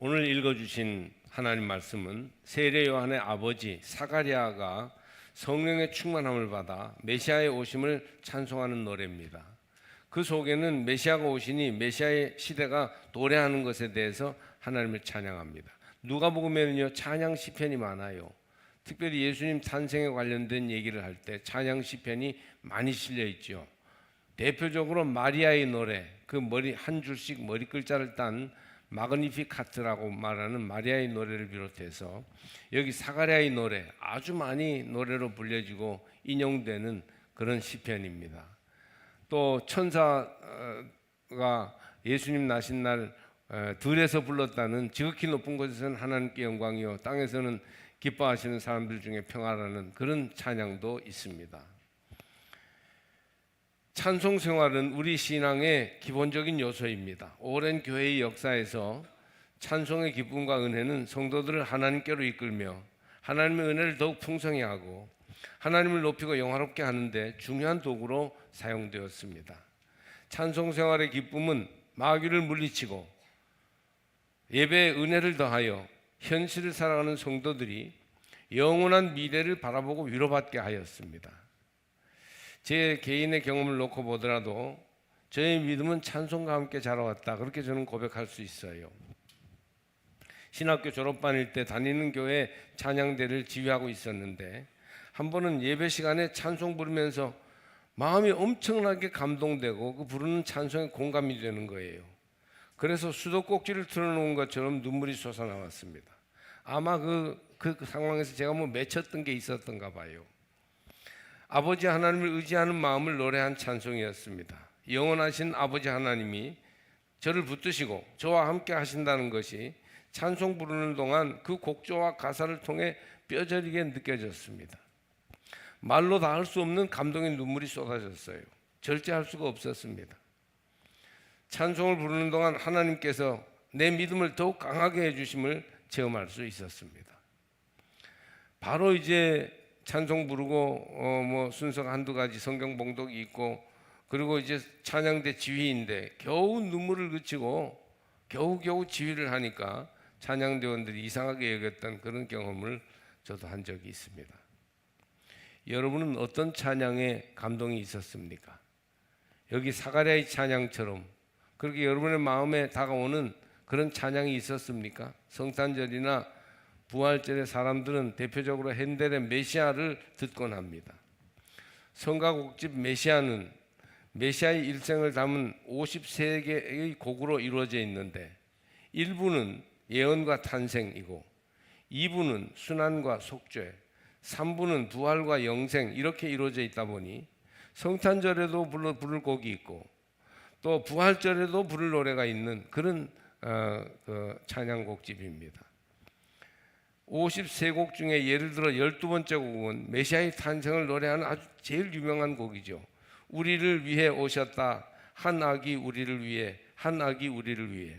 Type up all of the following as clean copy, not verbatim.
오늘 읽어주신 하나님 말씀은 세례 요한의 아버지 사가랴가 성령의 충만함을 받아 메시아의 오심을 찬송하는 노래입니다. 그 속에는 메시아가 오시니 메시아의 시대가 도래하는 것에 대해서 하나님을 찬양합니다. 누가복음에는요 찬양 시편이 많아요. 특별히 예수님 탄생에 관련된 얘기를 할 때 찬양 시편이 많이 실려 있죠. 대표적으로 마리아의 노래, 그 머리 한 줄씩 머리 글자를 딴 마그니피카트라고 말하는 마리아의 노래를 비롯해서 여기 사가랴의 노래 아주 많이 노래로 불려지고 인용되는 그런 시편입니다. 또 천사가 예수님 나신 날 들에서 불렀다는 지극히 높은 곳에서는 하나님께 영광이요 땅에서는 기뻐하시는 사람들 중에 평화라는 그런 찬양도 있습니다. 찬송 생활은 우리 신앙의 기본적인 요소입니다. 오랜 교회의 역사에서 찬송의 기쁨과 은혜는 성도들을 하나님께로 이끌며 하나님의 은혜를 더욱 풍성히 하고 하나님을 높이고 영화롭게 하는데 중요한 도구로 사용되었습니다. 찬송 생활의 기쁨은 마귀를 물리치고 예배의 은혜를 더하여 현실을 살아가는 성도들이 영원한 미래를 바라보고 위로받게 하였습니다. 제 개인의 경험을 놓고 보더라도 저의 믿음은 찬송과 함께 자라왔다, 그렇게 저는 고백할 수 있어요. 신학교 졸업반일 때 다니는 교회 찬양대를 지휘하고 있었는데 한 번은 예배 시간에 찬송 부르면서 마음이 엄청나게 감동되고 그 부르는 찬송에 공감이 되는 거예요. 그래서 수도꼭지를 틀어놓은 것처럼 눈물이 솟아나왔습니다. 아마 그 상황에서 제가 맺혔던 게 있었던가 봐요. 아버지 하나님을 의지하는 마음을 노래한 찬송이었습니다. 영원하신 아버지 하나님이 저를 붙드시고 저와 함께 하신다는 것이 찬송 부르는 동안 그 곡조와 가사를 통해 뼈저리게 느껴졌습니다. 말로 다 할 수 없는 감동의 눈물이 쏟아졌어요. 절제할 수가 없었습니다. 찬송을 부르는 동안 하나님께서 내 믿음을 더욱 강하게 해주심을 체험할 수 있었습니다. 바로 이제 찬송 부르고 순서가 한두 가지 성경 봉독이 있고 그리고 이제 찬양대 지휘인데 겨우 눈물을 그치고 겨우 지휘를 하니까 찬양대원들이 이상하게 여겼던 그런 경험을 저도 한 적이 있습니다. 여러분은 어떤 찬양에 감동이 있었습니까? 여기 사가랴의 찬양처럼 그렇게 여러분의 마음에 다가오는 그런 찬양이 있었습니까? 성탄절이나 부활절에 사람들은 대표적으로 핸델의 메시아를 듣곤 합니다. 성가곡집 메시아는 메시아의 일생을 담은 53개의 곡으로 이루어져 있는데 1부는 예언과 탄생이고 2부는 순환과 속죄, 3부는 부활과 영생 이렇게 이루어져 있다 보니 성탄절에도 부를 곡이 있고 또 부활절에도 부를 노래가 있는 그런 찬양곡집입니다. 53곡 중에 예를 들어 12번째 곡은 메시아의 탄생을 노래하는 아주 제일 유명한 곡이죠. 우리를 위해 오셨다. 한 아기 우리를 위해, 한 아기 우리를 위해.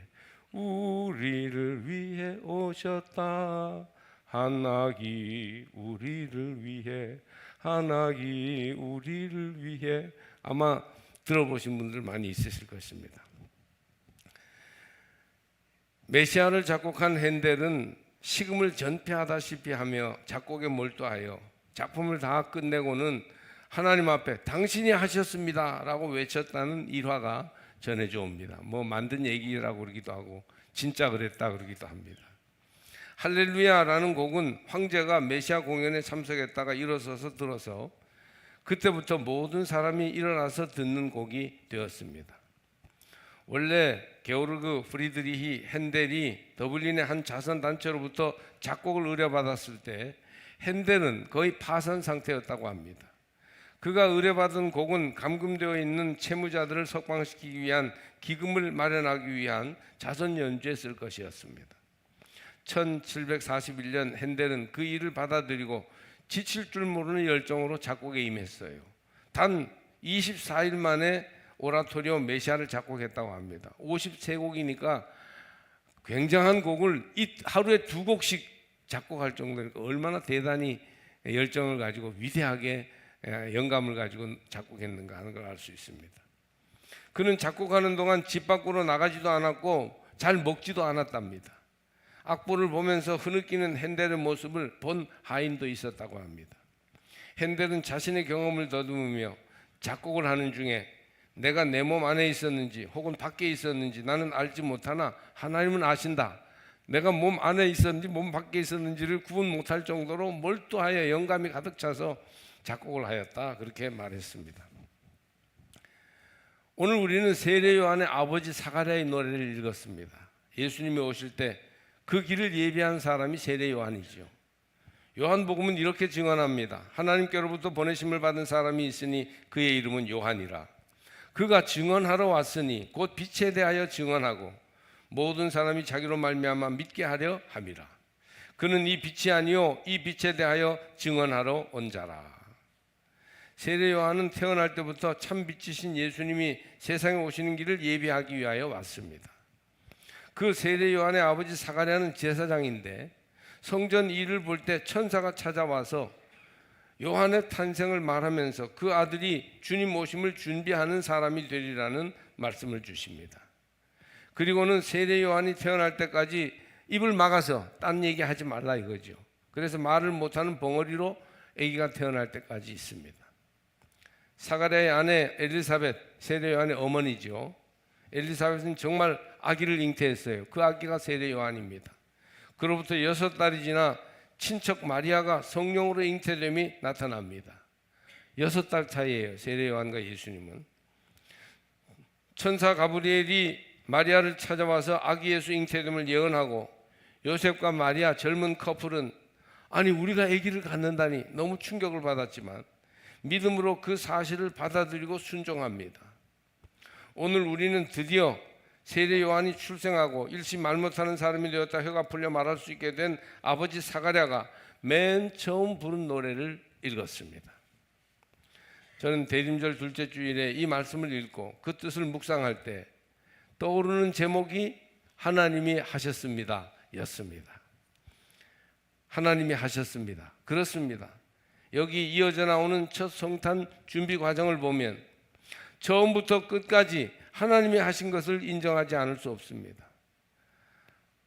우리를 위해 오셨다. 한 아기 우리를 위해, 한 아기 우리를 위해. 아마 들어보신 분들 많이 있으실 것입니다. 메시아를 작곡한 핸델은 식음을 전폐하다시피 하며 작곡에 몰두하여 작품을 다 끝내고는 하나님 앞에 당신이 하셨습니다 라고 외쳤다는 일화가 전해져 옵니다. 만든 얘기라고 그러기도 하고 진짜 그랬다 그러기도 합니다. 할렐루야라는 곡은 황제가 메시아 공연에 참석했다가 일어서서 들어서 그때부터 모든 사람이 일어나서 듣는 곡이 되었습니다. 원래 게오르그 프리드리히 핸델이 더블린의 한 자선단체로부터 작곡을 의뢰받았을 때 핸델은 거의 파산 상태였다고 합니다. 그가 의뢰받은 곡은 감금되어 있는 채무자들을 석방시키기 위한 기금을 마련하기 위한 자선 연주에 쓸 것이었습니다. 1741년 핸델은 그 일을 받아들이고 지칠 줄 모르는 열정으로 작곡에 임했어요. 단 24일 만에 오라토리오 메시아를 작곡했다고 합니다. 53곡이니까 굉장한 곡을 하루에 2곡씩 작곡할 정도니까 얼마나 대단히 열정을 가지고 위대하게 영감을 가지고 작곡했는가 하는 걸 알 수 있습니다. 그는 작곡하는 동안 집 밖으로 나가지도 않았고 잘 먹지도 않았답니다. 악보를 보면서 흐느끼는 헨델의 모습을 본 하인도 있었다고 합니다. 헨델은 자신의 경험을 더듬으며 작곡을 하는 중에 내가 내 몸 안에 있었는지 혹은 밖에 있었는지 나는 알지 못하나 하나님은 아신다. 내가 몸 안에 있었는지 몸 밖에 있었는지를 구분 못할 정도로 몰두하여 영감이 가득 차서 작곡을 하였다. 그렇게 말했습니다. 오늘 우리는 세례 요한의 아버지 사가랴의 노래를 읽었습니다. 예수님이 오실 때 그 길을 예비한 사람이 세례 요한이죠. 요한복음은 이렇게 증언합니다. 하나님께로부터 보내심을 받은 사람이 있으니 그의 이름은 요한이라. 그가 증언하러 왔으니 곧 빛에 대하여 증언하고 모든 사람이 자기로 말미암아 믿게 하려 함이라. 그는 이 빛이 아니요 이 빛에 대하여 증언하러 온 자라. 세례 요한은 태어날 때부터 참 빛이신 예수님이 세상에 오시는 길을 예비하기 위하여 왔습니다. 그 세례 요한의 아버지 사가랴는 제사장인데 성전 일을 볼 때 천사가 찾아와서 요한의 탄생을 말하면서 그 아들이 주님 오심을 준비하는 사람이 되리라는 말씀을 주십니다. 그리고는 세례 요한이 태어날 때까지 입을 막아서 딴 얘기 하지 말라 이거죠. 그래서 말을 못하는 벙어리로 아기가 태어날 때까지 있습니다. 사가랴의 아내 엘리사벳, 세례 요한의 어머니죠. 엘리사벳은 정말 아기를 잉태했어요. 그 아기가 세례 요한입니다. 그로부터 6달이 지나 친척 마리아가 성령으로 잉태됨이 나타납니다. 6달 차이예요. 세례 요한과 예수님은. 천사 가브리엘이 마리아를 찾아와서 아기 예수 잉태됨을 예언하고 요셉과 마리아 젊은 커플은 아니 우리가 아기를 갖는다니 너무 충격을 받았지만 믿음으로 그 사실을 받아들이고 순종합니다. 오늘 우리는 드디어 세례 요한이 출생하고 일시 말 못하는 사람이 되었다 혀가 풀려 말할 수 있게 된 아버지 사가랴가 맨 처음 부른 노래를 읽었습니다. 저는 대림절 둘째 주일에 이 말씀을 읽고 그 뜻을 묵상할 때 떠오르는 제목이 하나님이 하셨습니다 였습니다. 하나님이 하셨습니다. 그렇습니다. 여기 이어져 나오는 첫 성탄 준비 과정을 보면 처음부터 끝까지 하나님이 하신 것을 인정하지 않을 수 없습니다.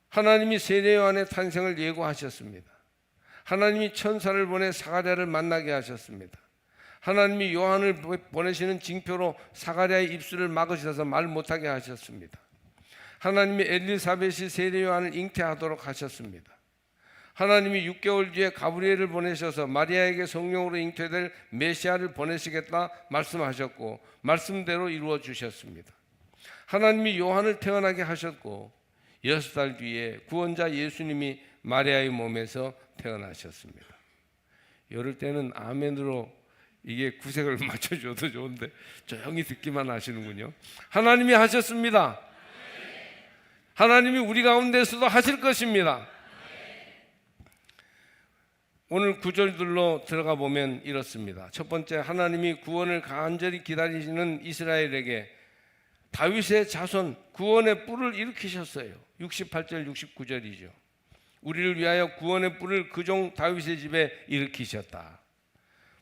하나님이 세례 요한의 탄생을 예고하셨습니다. 하나님이 천사를 보내 사가랴를 만나게 하셨습니다. 하나님이 요한을 보내시는 징표로 사가랴의 입술을 막으셔서 말 못하게 하셨습니다. 하나님이 엘리사벳이 세례 요한을 잉태하도록 하셨습니다. 하나님이 6개월 뒤에 가브리엘을 보내셔서 마리아에게 성령으로 잉태될 메시아를 보내시겠다 말씀하셨고 말씀대로 이루어 주셨습니다. 하나님이 요한을 태어나게 하셨고 6달 뒤에 구원자 예수님이 마리아의 몸에서 태어나셨습니다. 이럴 때는 아멘으로 이게 구색을 맞춰줘도 좋은데 조용히 듣기만 하시는군요. 하나님이 하셨습니다. 하나님이 우리 가운데서도 하실 것입니다. 오늘 구절들로 들어가 보면 이렇습니다. 첫 번째, 하나님이 구원을 간절히 기다리시는 이스라엘에게 다윗의 자손 구원의 뿔을 일으키셨어요. 68절 69절이죠. 우리를 위하여 구원의 뿔을 그종 다윗의 집에 일으키셨다.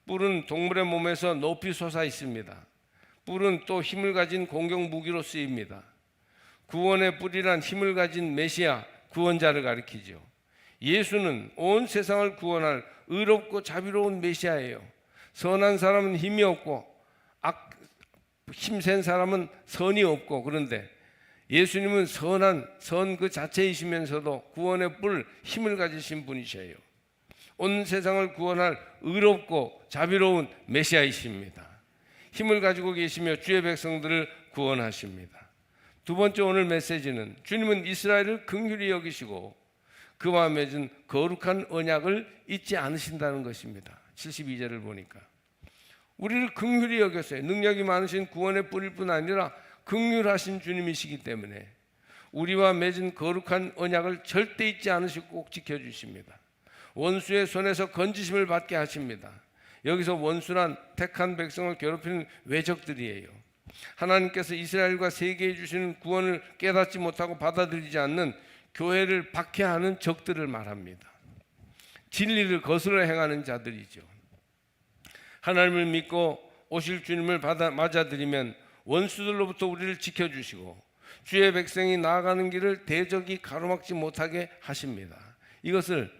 뿔은 동물의 몸에서 높이 솟아 있습니다. 뿔은 또 힘을 가진 공격 무기로 쓰입니다. 구원의 뿔이란 힘을 가진 메시아 구원자를 가리키죠. 예수는 온 세상을 구원할 의롭고 자비로운 메시아예요. 선한 사람은 힘이 없고 힘센 사람은 선이 없고, 그런데 예수님은 선 그 자체이시면서도 구원의 뿔 힘을 가지신 분이셔요. 온 세상을 구원할 의롭고 자비로운 메시아이십니다. 힘을 가지고 계시며 주의 백성들을 구원하십니다. 두 번째 오늘 메시지는 주님은 이스라엘을 긍휼히 여기시고 그와 맺은 거룩한 언약을 잊지 않으신다는 것입니다. 72절을 보니까 우리를 긍휼히 여겼어요. 능력이 많으신 구원의 뿔일 뿐 아니라 긍휼하신 주님이시기 때문에 우리와 맺은 거룩한 언약을 절대 잊지 않으시고 꼭 지켜주십니다. 원수의 손에서 건지심을 받게 하십니다. 여기서 원수란 택한 백성을 괴롭히는 외적들이에요. 하나님께서 이스라엘과 세계에 주시는 구원을 깨닫지 못하고 받아들이지 않는 교회를 박해하는 적들을 말합니다. 진리를 거스러 행하는 자들이죠. 하나님을 믿고 오실 주님을 맞아들이면 원수들로부터 우리를 지켜주시고 주의 백성이 나아가는 길을 대적이 가로막지 못하게 하십니다. 이것을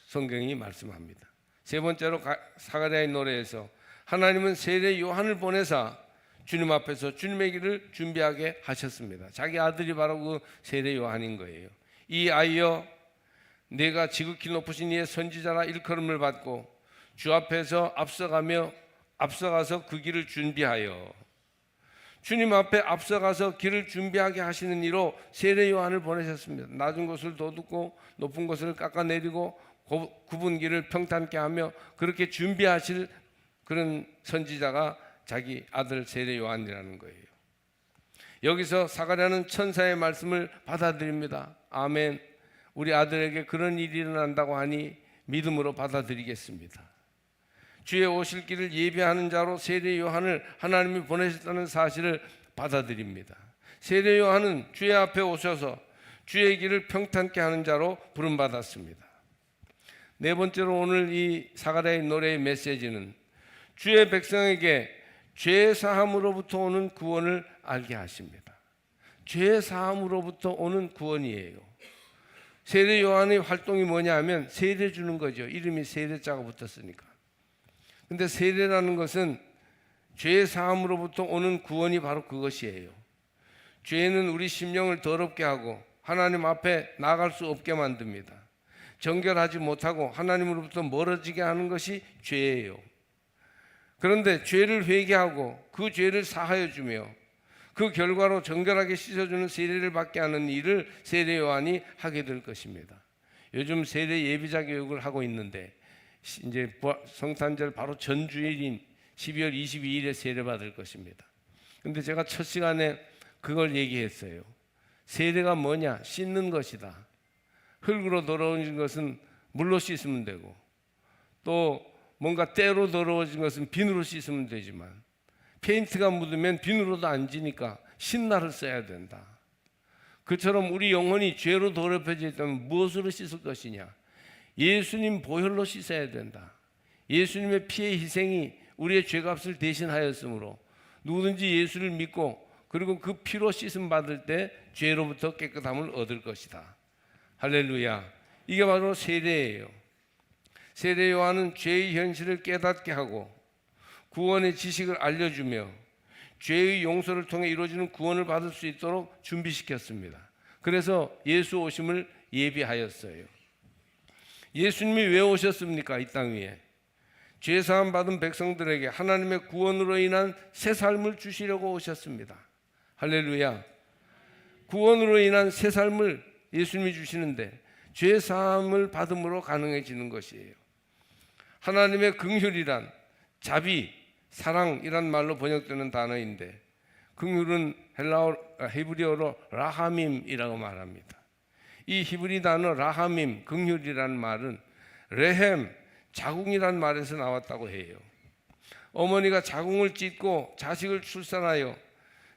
성경이 말씀합니다. 세 번째로 사가랴의 노래에서 하나님은 세례 요한을 보내사 주님 앞에서 주님의 길을 준비하게 하셨습니다. 자기 아들이 바로 그 세례 요한인 거예요. 이 아이여, 내가 지극히 높으신 이의 선지자라 일컬음을 받고 주 앞에서 앞서가서 그 길을 준비하여, 주님 앞에 앞서가서 길을 준비하게 하시는 이로 세례 요한을 보내셨습니다. 낮은 곳을 돋우고 높은 곳을 깎아내리고 굽은 길을 평탄케 하며 그렇게 준비하실 그런 선지자가 자기 아들 세례 요한이라는 거예요. 여기서 사가랴는 천사의 말씀을 받아들입니다. 아멘. 우리 아들에게 그런 일이 일어난다고 하니 믿음으로 받아들이겠습니다. 주의 오실 길을 예비하는 자로 세례 요한을 하나님이 보내셨다는 사실을 받아들입니다. 세례 요한은 주의 앞에 오셔서 주의 길을 평탄케 하는 자로 부름받았습니다. 네 번째로 오늘 이 사가랴의 노래의 메시지는 주의 백성에게 죄 사함으로부터 오는 구원을 알게 하십니다. 죄 사함으로부터 오는 구원이에요. 세례 요한의 활동이 뭐냐 하면 세례 주는 거죠. 이름이 세례자가 붙었으니까. 근데 세례라는 것은 죄 사함으로부터 오는 구원이 바로 그것이에요. 죄는 우리 심령을 더럽게 하고 하나님 앞에 나갈 수 없게 만듭니다. 정결하지 못하고 하나님으로부터 멀어지게 하는 것이 죄예요. 그런데 죄를 회개하고 그 죄를 사하여 주며 그 결과로 정결하게 씻어주는 세례를 받게 하는 일을 세례 요한이 하게 될 것입니다. 요즘 세례 예비자 교육을 하고 있는데 이제 성탄절 바로 전주일인 12월 22일에 세례 받을 것입니다. 근데 제가 첫 시간에 그걸 얘기했어요. 세례가 뭐냐? 씻는 것이다. 흙으로 더러워진 것은 물로 씻으면 되고, 또 뭔가 때로 더러워진 것은 비누로 씻으면 되지만 페인트가 묻으면 비누로도 안 지니까 신나를 써야 된다. 그처럼 우리 영혼이 죄로 더럽혀져 있다면 무엇으로 씻을 것이냐? 예수님 보혈로 씻어야 된다. 예수님의 피의 희생이 우리의 죄값을 대신하였으므로 누구든지 예수를 믿고 그리고 그 피로 씻음 받을 때 죄로부터 깨끗함을 얻을 것이다. 할렐루야. 이게 바로 세례예요. 세례 요한은 죄의 현실을 깨닫게 하고 구원의 지식을 알려주며 죄의 용서를 통해 이루어지는 구원을 받을 수 있도록 준비시켰습니다. 그래서 예수 오심을 예비하였어요. 예수님이 왜 오셨습니까? 이 땅 위에 죄 사함 받은 백성들에게 하나님의 구원으로 인한 새 삶을 주시려고 오셨습니다. 할렐루야. 구원으로 인한 새 삶을 예수님이 주시는데 죄 사함을 받음으로 가능해지는 것이에요. 하나님의 긍휼이란 자비, 사랑이란 말로 번역되는 단어인데 긍휼은 히브리어로 라하밈이라고 말합니다. 이 히브리 단어 라하밈, 긍휼이라는 말은 레헴, 자궁이라는 말에서 나왔다고 해요. 어머니가 자궁을 찢고 자식을 출산하여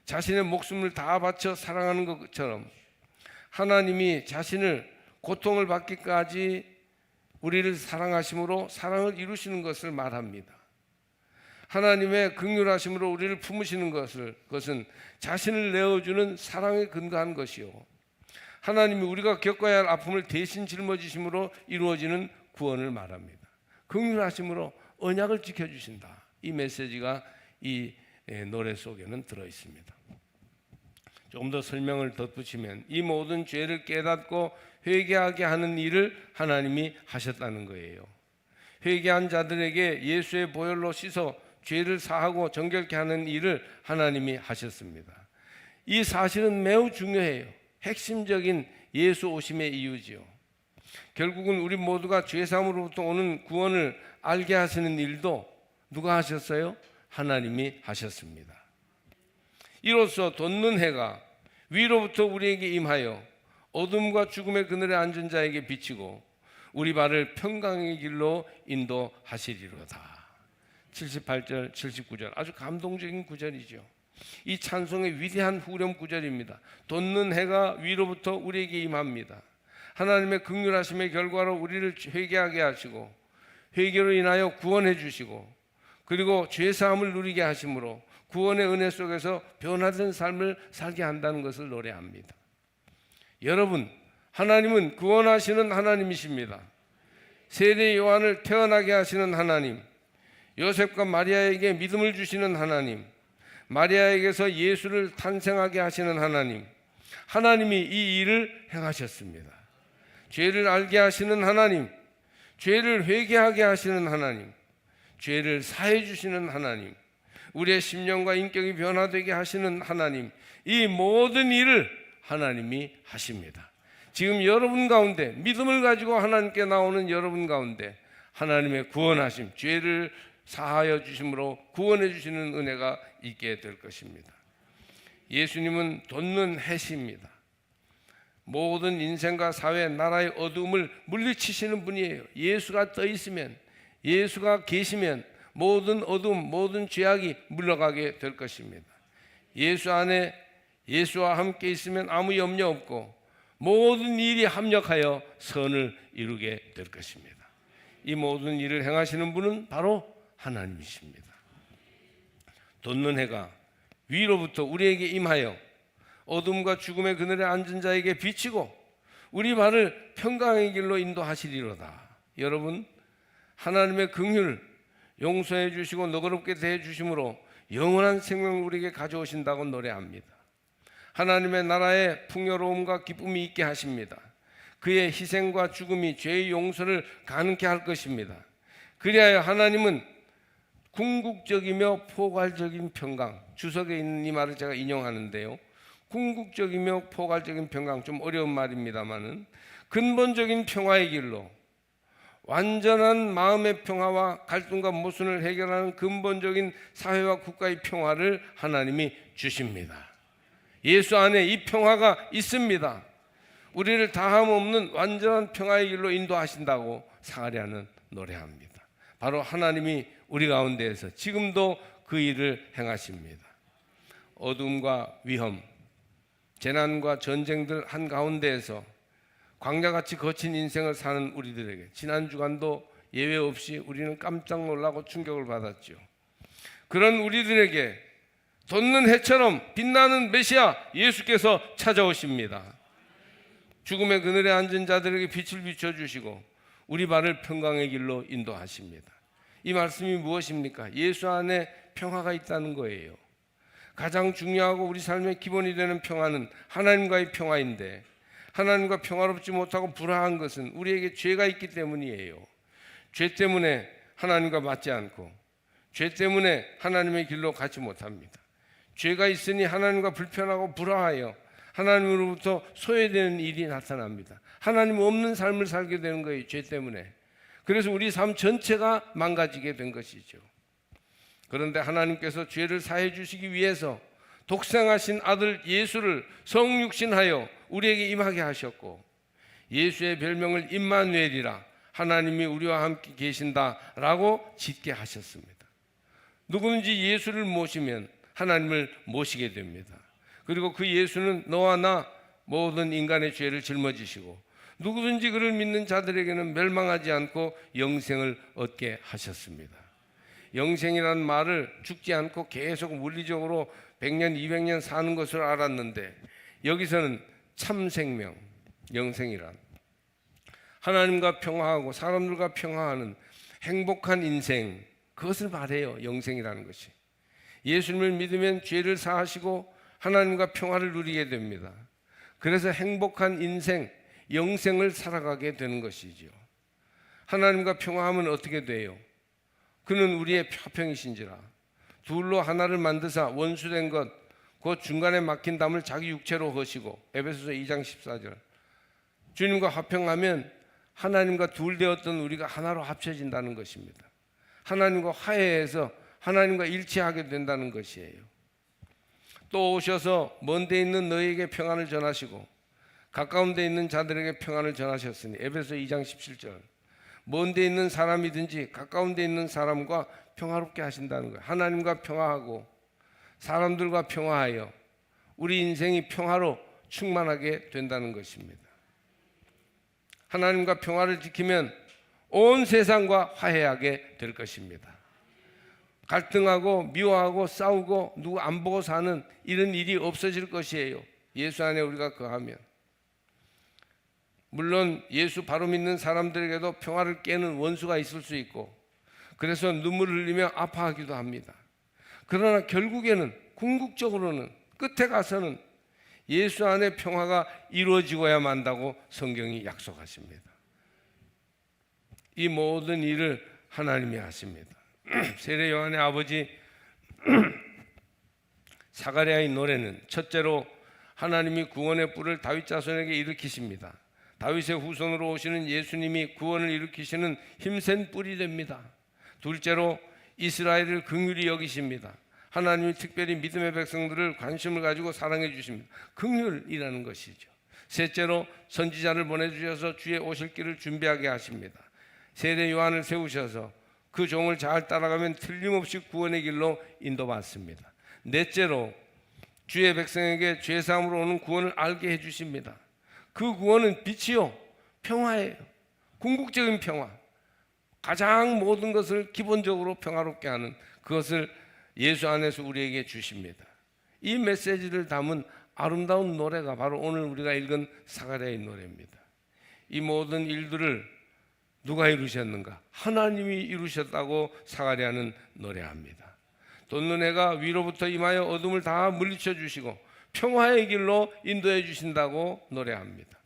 자신의 목숨을 다 바쳐 사랑하는 것처럼 하나님이 자신을 고통을 받기까지 우리를 사랑하심으로 사랑을 이루시는 것을 말합니다. 하나님의 긍휼하심으로 우리를 품으시는 그것은 자신을 내어주는 사랑에 근거한 것이요, 하나님이 우리가 겪어야 할 아픔을 대신 짊어지심으로 이루어지는 구원을 말합니다. 긍휼하심으로 언약을 지켜주신다. 이 메시지가 이 노래 속에는 들어있습니다. 조금 더 설명을 덧붙이면 이 모든 죄를 깨닫고 회개하게 하는 일을 하나님이 하셨다는 거예요. 회개한 자들에게 예수의 보혈로 씻어 죄를 사하고 정결케 하는 일을 하나님이 하셨습니다. 이 사실은 매우 중요해요. 핵심적인 예수 오심의 이유지요. 결국은 우리 모두가 죄사함으로부터 오는 구원을 알게 하시는 일도 누가 하셨어요? 하나님이 하셨습니다. 이로써 돋는 해가 위로부터 우리에게 임하여 어둠과 죽음의 그늘에 앉은 자에게 비치고 우리 발을 평강의 길로 인도하시리로다. 78절, 79절 아주 감동적인 구절이죠. 이 찬송의 위대한 후렴 구절입니다. 돋는 해가 위로부터 우리에게 임합니다. 하나님의 긍휼하심의 결과로 우리를 회개하게 하시고 회개로 인하여 구원해 주시고 그리고 죄사함을 누리게 하심으로 구원의 은혜 속에서 변화된 삶을 살게 한다는 것을 노래합니다. 여러분, 하나님은 구원하시는 하나님이십니다. 세례 요한을 태어나게 하시는 하나님, 요셉과 마리아에게 믿음을 주시는 하나님, 마리아에게서 예수를 탄생하게 하시는 하나님, 하나님이 이 일을 행하셨습니다. 죄를 알게 하시는 하나님, 죄를 회개하게 하시는 하나님, 죄를 사해 주시는 하나님, 우리의 심령과 인격이 변화되게 하시는 하나님, 이 모든 일을 하나님이 하십니다. 지금 여러분 가운데, 믿음을 가지고 하나님께 나오는 여러분 가운데 하나님의 구원하심, 죄를 사하여 주심으로 구원해 주시는 은혜가 있게 될 것입니다. 예수님은 돋는 해시입니다. 모든 인생과 사회, 나라의 어두움을 물리치시는 분이에요. 예수가 떠 있으면, 예수가 계시면 모든 어두움, 모든 죄악이 물러가게 될 것입니다. 예수 안에 예수와 함께 있으면 아무 염려 없고 모든 일이 합력하여 선을 이루게 될 것입니다. 이 모든 일을 행하시는 분은 바로 하나님이십니다. 돋는 해가 위로부터 우리에게 임하여 어둠과 죽음의 그늘에 앉은 자에게 비치고 우리 발을 평강의 길로 인도하시리로다. 여러분, 하나님의 긍휼 용서해 주시고 너그럽게 대해 주심으로 영원한 생명을 우리에게 가져오신다고 노래합니다. 하나님의 나라에 풍요로움과 기쁨이 있게 하십니다. 그의 희생과 죽음이 죄의 용서를 가능케 할 것입니다. 그리하여 하나님은 궁극적이며 포괄적인 평강, 주석에 있는 이 말을 제가 인용하는데요, 궁극적이며 포괄적인 평강, 좀 어려운 말입니다만은 근본적인 평화의 길로, 완전한 마음의 평화와 갈등과 모순을 해결하는 근본적인 사회와 국가의 평화를 하나님이 주십니다. 예수 안에 이 평화가 있습니다. 우리를 다함 없는 완전한 평화의 길로 인도하신다고 사가랴는 노래합니다. 바로 하나님이 우리 가운데에서 지금도 그 일을 행하십니다. 어둠과 위험, 재난과 전쟁들 한가운데에서 광야같이 거친 인생을 사는 우리들에게 지난 주간도 예외 없이 우리는 깜짝 놀라고 충격을 받았죠. 그런 우리들에게 돋는 해처럼 빛나는 메시아 예수께서 찾아오십니다. 죽음의 그늘에 앉은 자들에게 빛을 비춰주시고 우리 발을 평강의 길로 인도하십니다. 이 말씀이 무엇입니까? 예수 안에 평화가 있다는 거예요. 가장 중요하고 우리 삶의 기본이 되는 평화는 하나님과의 평화인데, 하나님과 평화롭지 못하고 불화한 것은 우리에게 죄가 있기 때문이에요. 죄 때문에 하나님과 맞지 않고, 죄 때문에 하나님의 길로 가지 못합니다. 죄가 있으니 하나님과 불편하고 불화하여 하나님으로부터 소외되는 일이 나타납니다. 하나님 없는 삶을 살게 되는 거예요, 죄 때문에. 그래서 우리 삶 전체가 망가지게 된 것이죠. 그런데 하나님께서 죄를 사해 주시기 위해서 독생하신 아들 예수를 성육신하여 우리에게 임하게 하셨고, 예수의 별명을 임마누엘이라, 하나님이 우리와 함께 계신다라고 짓게 하셨습니다. 누구든지 예수를 모시면 하나님을 모시게 됩니다. 그리고 그 예수는 너와 나 모든 인간의 죄를 짊어지시고 누구든지 그를 믿는 자들에게는 멸망하지 않고 영생을 얻게 하셨습니다. 영생이라는 말을 죽지 않고 계속 물리적으로 100년, 200년 사는 것을 알았는데, 여기서는 참생명, 영생이란 하나님과 평화하고 사람들과 평화하는 행복한 인생, 그것을 말해요. 영생이라는 것이. 예수님을 믿으면 죄를 사하시고 하나님과 평화를 누리게 됩니다. 그래서 행복한 인생, 영생을 살아가게 되는 것이죠. 하나님과 평화하면 어떻게 돼요? 그는 우리의 화평이신지라 둘로 하나를 만드사 원수된 것 곧 중간에 막힌 담을 자기 육체로 허시고, 에베소서 2장 14절. 주님과 화평하면 하나님과 둘 되었던 우리가 하나로 합쳐진다는 것입니다. 하나님과 화해해서 하나님과 일치하게 된다는 것이에요. 또 오셔서 먼 데 있는 너희에게 평안을 전하시고 가까운 데 있는 자들에게 평안을 전하셨으니, 에베소 2장 17절. 먼 데 있는 사람이든지 가까운 데 있는 사람과 평화롭게 하신다는 거예요. 하나님과 평화하고 사람들과 평화하여 우리 인생이 평화로 충만하게 된다는 것입니다. 하나님과 평화를 지키면 온 세상과 화해하게 될 것입니다. 갈등하고 미워하고 싸우고 누구 안 보고 사는 이런 일이 없어질 것이에요. 예수 안에 우리가 거하면. 물론 예수 바로 믿는 사람들에게도 평화를 깨는 원수가 있을 수 있고, 그래서 눈물을 흘리며 아파하기도 합니다. 그러나 결국에는 궁극적으로는 끝에 가서는 예수 안에 평화가 이루어지고야 만다고 성경이 약속하십니다. 이 모든 일을 하나님이 하십니다. 세례 요한의 아버지 사가랴의 노래는 첫째로 하나님이 구원의 뿔을 다윗 자손에게 일으키십니다. 다윗의 후손으로 오시는 예수님이 구원을 일으키시는 힘센 뿔이 됩니다. 둘째로 이스라엘을 긍휼히 여기십니다. 하나님이 특별히 믿음의 백성들을 관심을 가지고 사랑해 주십니다. 긍휼이라는 것이죠. 셋째로 선지자를 보내주셔서 주의 오실 길을 준비하게 하십니다. 세례 요한을 세우셔서 그 종을 잘 따라가면 틀림없이 구원의 길로 인도받습니다. 넷째로 주의 백성에게 죄사함으로 오는 구원을 알게 해주십니다. 그 구원은 빛이요 평화예요. 궁극적인 평화, 가장 모든 것을 기본적으로 평화롭게 하는 그것을 예수 안에서 우리에게 주십니다. 이 메시지를 담은 아름다운 노래가 바로 오늘 우리가 읽은 사가랴의 노래입니다. 이 모든 일들을 누가 이루셨는가? 하나님이 이루셨다고 사가랴는 노래합니다. 돋는 해가 위로부터 임하여 어둠을 다 물리쳐 주시고 평화의 길로 인도해 주신다고 노래합니다.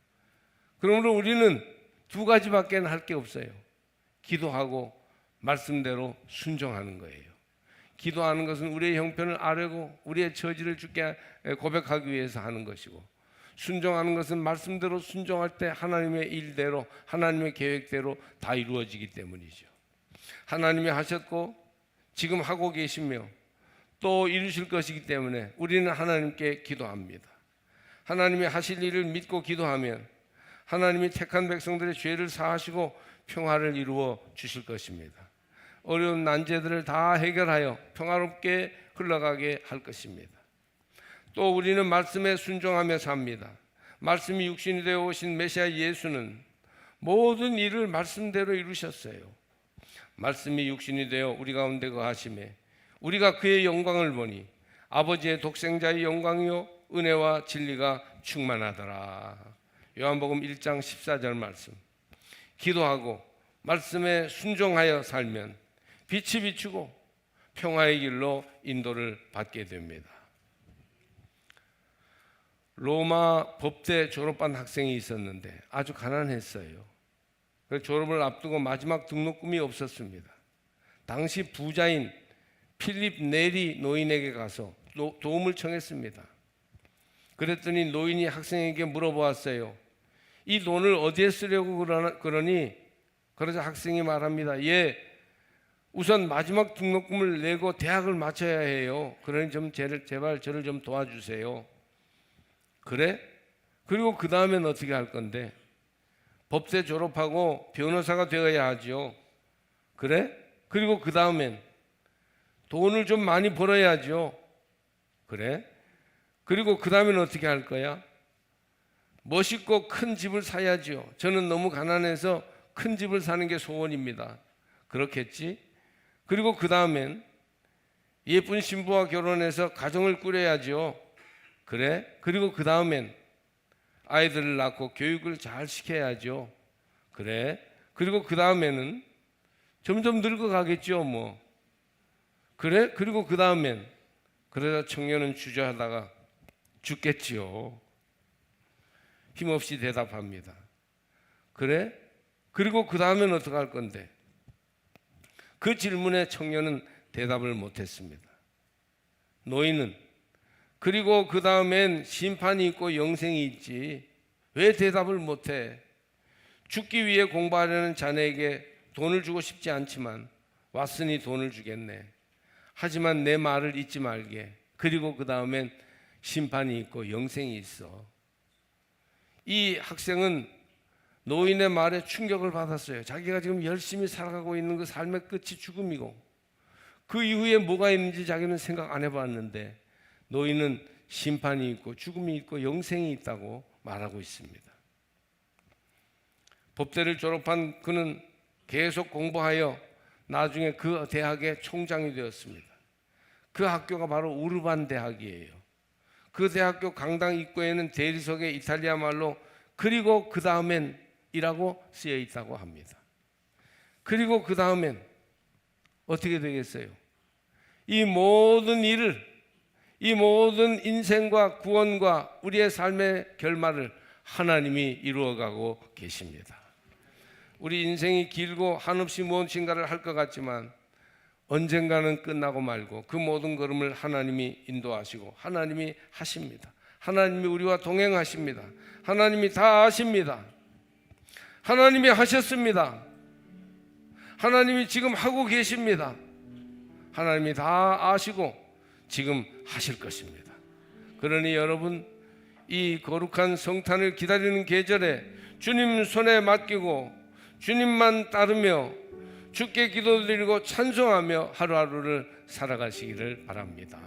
그러므로 우리는 두 가지밖에 할 게 없어요. 기도하고 말씀대로 순종하는 거예요. 기도하는 것은 우리의 형편을 아뢰고 우리의 처지를 주께 고백하기 위해서 하는 것이고, 순종하는 것은 말씀대로 순종할 때 하나님의 일대로 하나님의 계획대로 다 이루어지기 때문이죠. 하나님이 하셨고 지금 하고 계시며 또 이루실 것이기 때문에 우리는 하나님께 기도합니다. 하나님이 하실 일을 믿고 기도하면 하나님이 택한 백성들의 죄를 사하시고 평화를 이루어 주실 것입니다. 어려운 난제들을 다 해결하여 평화롭게 흘러가게 할 것입니다. 또 우리는 말씀에 순종하며 삽니다. 말씀이 육신이 되어 오신 메시아 예수는 모든 일을 말씀대로 이루셨어요. 말씀이 육신이 되어 우리 가운데 거하심에 우리가 그의 영광을 보니 아버지의 독생자의 영광이요 은혜와 진리가 충만하더라. 요한복음 1장 14절 말씀. 기도하고 말씀에 순종하여 살면 빛이 비추고 평화의 길로 인도를 받게 됩니다. 로마 법대 졸업반 학생이 있었는데 아주 가난했어요. 졸업을 앞두고 마지막 등록금이 없었습니다. 당시 부자인 필립 네리 노인에게 가서 도움을 청했습니다. 그랬더니 노인이 학생에게 물어보았어요. 이 돈을 어디에 쓰려고 그러니? 그러자 학생이 말합니다. 예, 우선 마지막 등록금을 내고 대학을 마쳐야 해요. 그러니 제발 저를 좀 도와주세요. 그래? 그리고 그 다음엔 어떻게 할 건데? 법대 졸업하고 변호사가 되어야 하죠. 그래? 그리고 그 다음엔 돈을 좀 많이 벌어야죠. 그래? 그리고 그 다음엔 어떻게 할 거야? 멋있고 큰 집을 사야죠. 저는 너무 가난해서 큰 집을 사는 게 소원입니다. 그렇겠지? 그리고 그 다음엔 예쁜 신부와 결혼해서 가정을 꾸려야죠. 그래? 그리고 그 다음엔 아이들을 낳고 교육을 잘 시켜야죠. 그래? 그리고 그 다음에는 점점 늙어가겠죠 뭐. 그래? 그리고 그 다음엔 그러다 청년은 주저하다가 죽겠지요. 힘없이 대답합니다. 그래? 그리고 그 다음엔 어떻게 할 건데? 그 질문에 청년은 대답을 못했습니다. 노인은 그리고 그 다음엔 심판이 있고 영생이 있지 왜 대답을 못해? 죽기 위해 공부하려는 자네에게 돈을 주고 싶지 않지만 왔으니 돈을 주겠네. 하지만 내 말을 잊지 말게. 그리고 그 다음엔 심판이 있고 영생이 있어. 이 학생은 노인의 말에 충격을 받았어요. 자기가 지금 열심히 살아가고 있는 그 삶의 끝이 죽음이고 그 이후에 뭐가 있는지 자기는 생각 안 해봤는데 노인은 심판이 있고 죽음이 있고 영생이 있다고 말하고 있습니다. 법대를 졸업한 그는 계속 공부하여 나중에 그 대학의 총장이 되었습니다. 그 학교가 바로 우르반 대학이에요. 그 대학교 강당 입구에는 대리석에 이탈리아 말로 그리고 그 다음엔 이라고 쓰여 있다고 합니다. 그리고 그 다음엔 어떻게 되겠어요? 이 모든 일을, 이 모든 인생과 구원과 우리의 삶의 결말을 하나님이 이루어가고 계십니다. 우리 인생이 길고 한없이 무엇인가를 할 것 같지만 언젠가는 끝나고 말고 그 모든 걸음을 하나님이 인도하시고 하나님이 하십니다. 하나님이 우리와 동행하십니다. 하나님이 다 아십니다. 하나님이 하셨습니다. 하나님이 지금 하고 계십니다. 하나님이 다 아시고 지금 하실 것입니다. 그러니 여러분, 이 거룩한 성탄을 기다리는 계절에 주님 손에 맡기고 주님만 따르며 주께 기도드리고 찬송하며 하루하루를 살아가시기를 바랍니다.